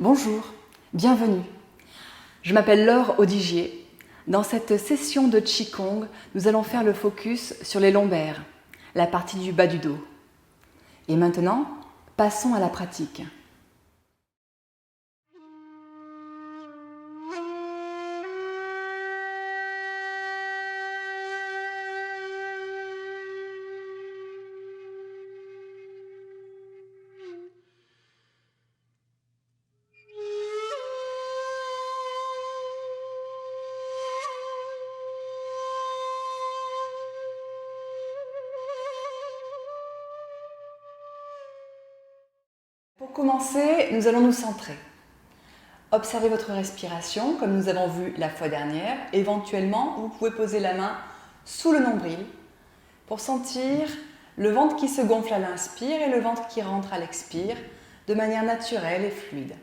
Bonjour, bienvenue. Je m'appelle Laure Audigier. Dans cette session de Qigong, nous allons faire le focus sur les lombaires, la partie du bas du dos. Et maintenant, passons à la pratique. Pour commencer, nous allons nous centrer. Observez votre respiration comme nous avons vu la fois dernière. Éventuellement, vous pouvez poser la main sous le nombril pour sentir le ventre qui se gonfle à l'inspire et le ventre qui rentre à l'expire de manière naturelle et fluide.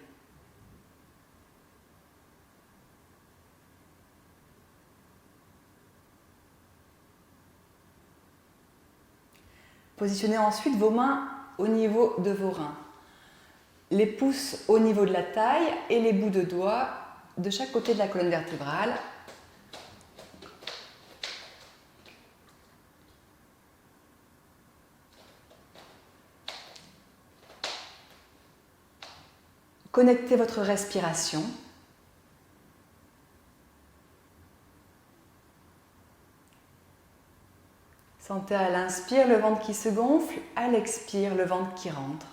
Positionnez ensuite vos mains au niveau de vos reins. Les pouces au niveau de la taille et les bouts de doigts de chaque côté de la colonne vertébrale. Connectez votre respiration. Sentez à l'inspire le ventre qui se gonfle, à l'expire le ventre qui rentre.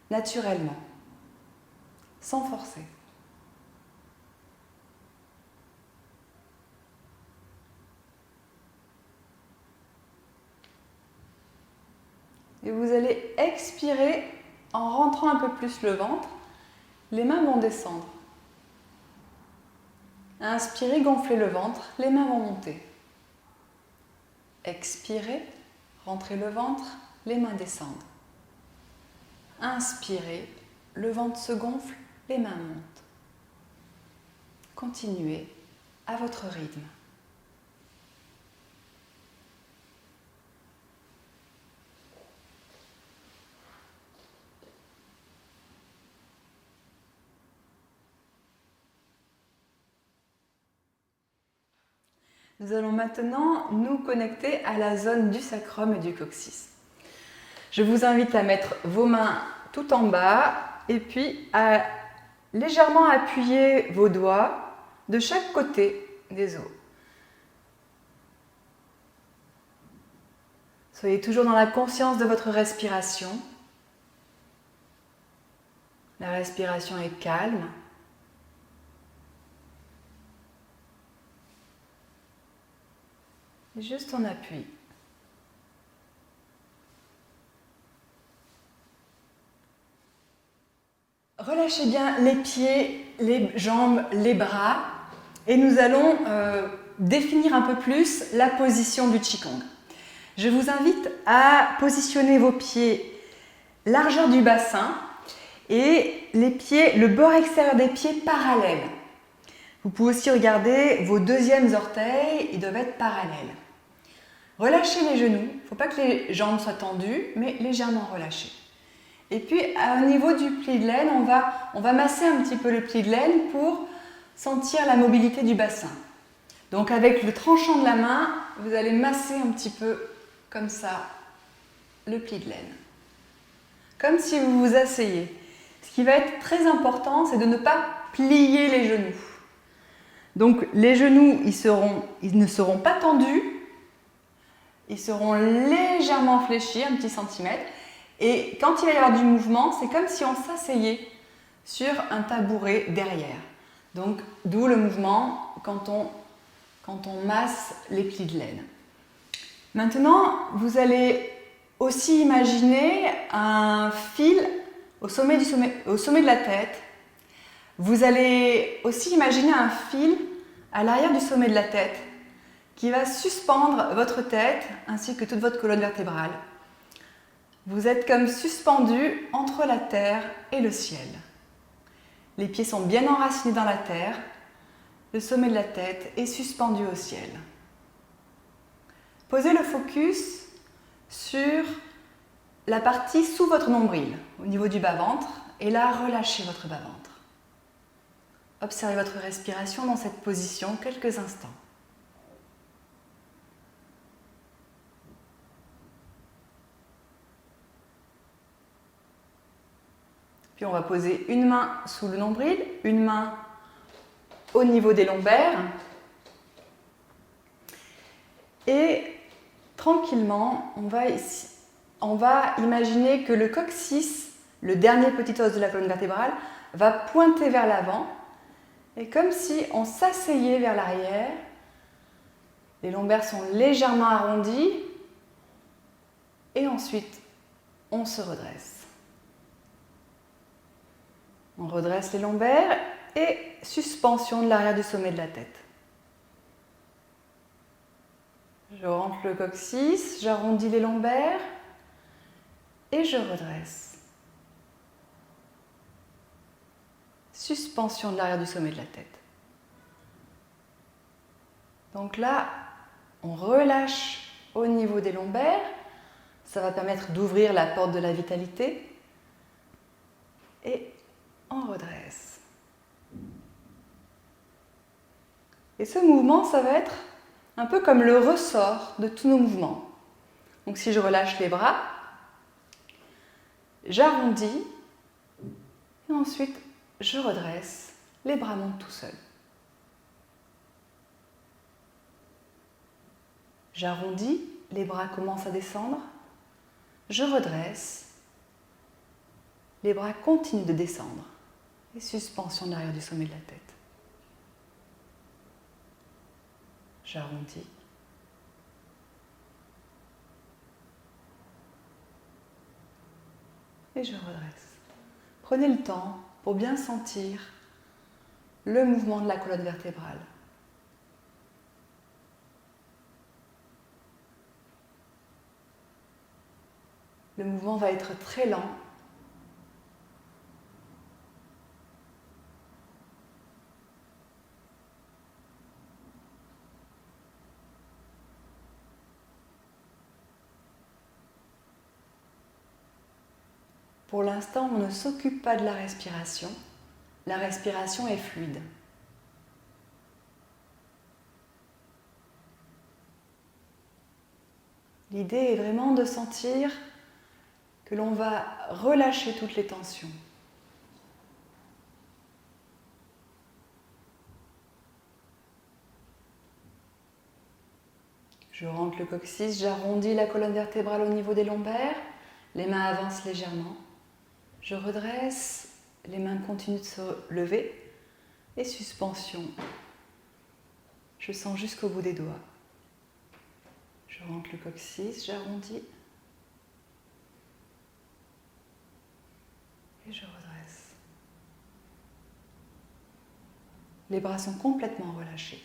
Naturellement, sans forcer. Et vous allez expirer en rentrant un peu plus le ventre. Les mains vont descendre. Inspirez, gonflez le ventre, les mains vont monter. Expirez, rentrez le ventre, les mains descendent. Inspirez, le ventre se gonfle, les mains montent. Continuez à votre rythme. Nous allons maintenant nous connecter à la zone du sacrum et du coccyx. Je vous invite à mettre vos mains tout en bas et puis à légèrement appuyer vos doigts de chaque côté des os. Soyez toujours dans la conscience de votre respiration. La respiration est calme. Et juste en appui. Relâchez bien les pieds, les jambes, les bras et nous allons définir un peu plus la position du Qigong. Je vous invite à positionner vos pieds largeur du bassin et les pieds, le bord extérieur des pieds parallèles. Vous pouvez aussi regarder vos deuxièmes orteils, ils doivent être parallèles. Relâchez les genoux, il ne faut pas que les jambes soient tendues, mais légèrement relâchées. Et puis, au niveau du pli de laine, on va masser un petit peu le pli de laine pour sentir la mobilité du bassin. Donc, avec le tranchant de la main, vous allez masser un petit peu, comme ça, le pli de laine. Comme si vous vous asseyez. Ce qui va être très important, c'est de ne pas plier les genoux. Donc, les genoux, ils ne seront pas tendus, ils seront légèrement fléchis, un petit centimètre. Et quand il va y avoir du mouvement, c'est comme si on s'asseyait sur un tabouret derrière. Donc, d'où le mouvement quand on masse les plis de laine. Maintenant, vous allez aussi imaginer un fil au sommet de la tête. Vous allez aussi imaginer un fil à l'arrière du sommet de la tête qui va suspendre votre tête ainsi que toute votre colonne vertébrale. Vous êtes comme suspendu entre la terre et le ciel. Les pieds sont bien enracinés dans la terre, le sommet de la tête est suspendu au ciel. Posez le focus sur la partie sous votre nombril, au niveau du bas-ventre, et là, relâchez votre bas-ventre. Observez votre respiration dans cette position quelques instants. Puis on va poser une main sous le nombril, une main au niveau des lombaires. Et tranquillement, on va imaginer que le coccyx, le dernier petit os de la colonne vertébrale, va pointer vers l'avant. Et comme si on s'asseyait vers l'arrière, les lombaires sont légèrement arrondis. Et ensuite, on se redresse. On redresse les lombaires et suspension de l'arrière du sommet de la tête. Je rentre le coccyx, j'arrondis les lombaires et je redresse. Suspension de l'arrière du sommet de la tête. Donc là, on relâche au niveau des lombaires. Ça va permettre d'ouvrir la porte de la vitalité. Et on redresse. Et ce mouvement, ça va être un peu comme le ressort de tous nos mouvements. Donc si je relâche les bras, j'arrondis et ensuite je redresse, les bras montent tout seuls. J'arrondis, les bras commencent à descendre, je redresse, les bras continuent de descendre et suspension de l'arrière du sommet de la tête. J'arrondis. Et je redresse. Prenez le temps pour bien sentir le mouvement de la colonne vertébrale. Le mouvement va être très lent. Pour l'instant, on ne s'occupe pas de la respiration. La respiration est fluide. L'idée est vraiment de sentir que l'on va relâcher toutes les tensions. Je rentre le coccyx, j'arrondis la colonne vertébrale au niveau des lombaires, les mains avancent légèrement. Je redresse, les mains continuent de se lever et suspension. Je sens jusqu'au bout des doigts. Je rentre le coccyx, j'arrondis et je redresse. Les bras sont complètement relâchés.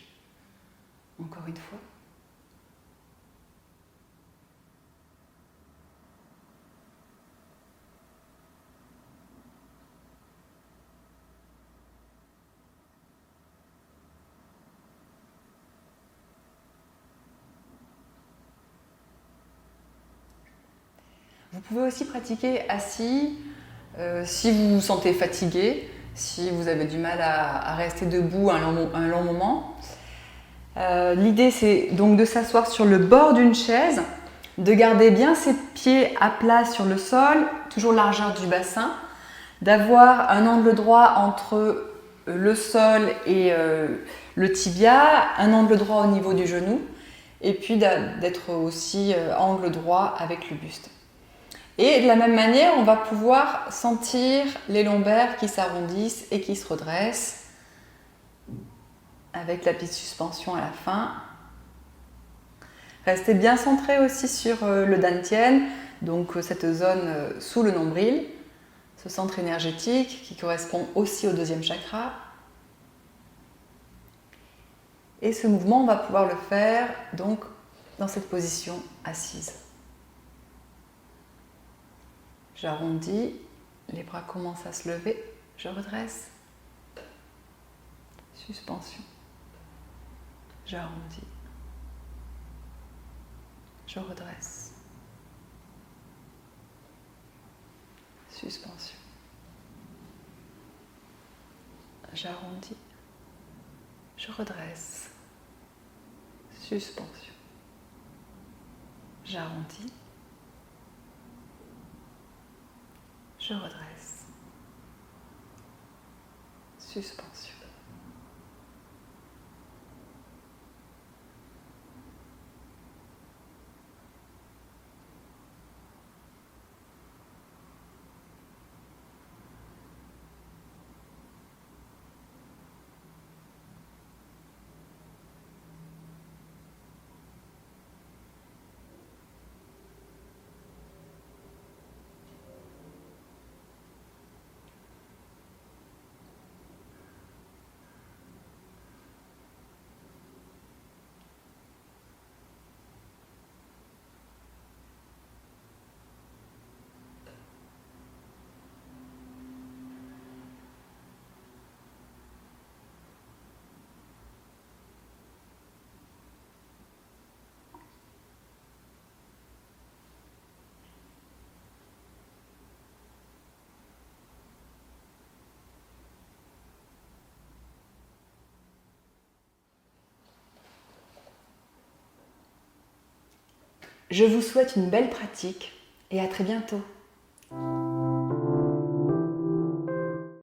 Encore une fois. Vous pouvez aussi pratiquer assis si vous vous sentez fatigué, si vous avez du mal à rester debout un long moment. L'idée, c'est donc de s'asseoir sur le bord d'une chaise, de garder bien ses pieds à plat sur le sol, toujours largeur du bassin, d'avoir un angle droit entre le sol et le tibia, un angle droit au niveau du genou, et puis d'être aussi angle droit avec le buste. Et de la même manière, on va pouvoir sentir les lombaires qui s'arrondissent et qui se redressent avec la petite suspension à la fin. Restez bien centré aussi sur le dantian, donc cette zone sous le nombril, ce centre énergétique qui correspond aussi au deuxième chakra. Et ce mouvement, on va pouvoir le faire donc dans cette position assise. J'arrondis, les bras commencent à se lever, je redresse, suspension, j'arrondis, je redresse, suspension. J'arrondis, je redresse, suspension. J'arrondis, je redresse, suspension. Je vous souhaite une belle pratique et à très bientôt.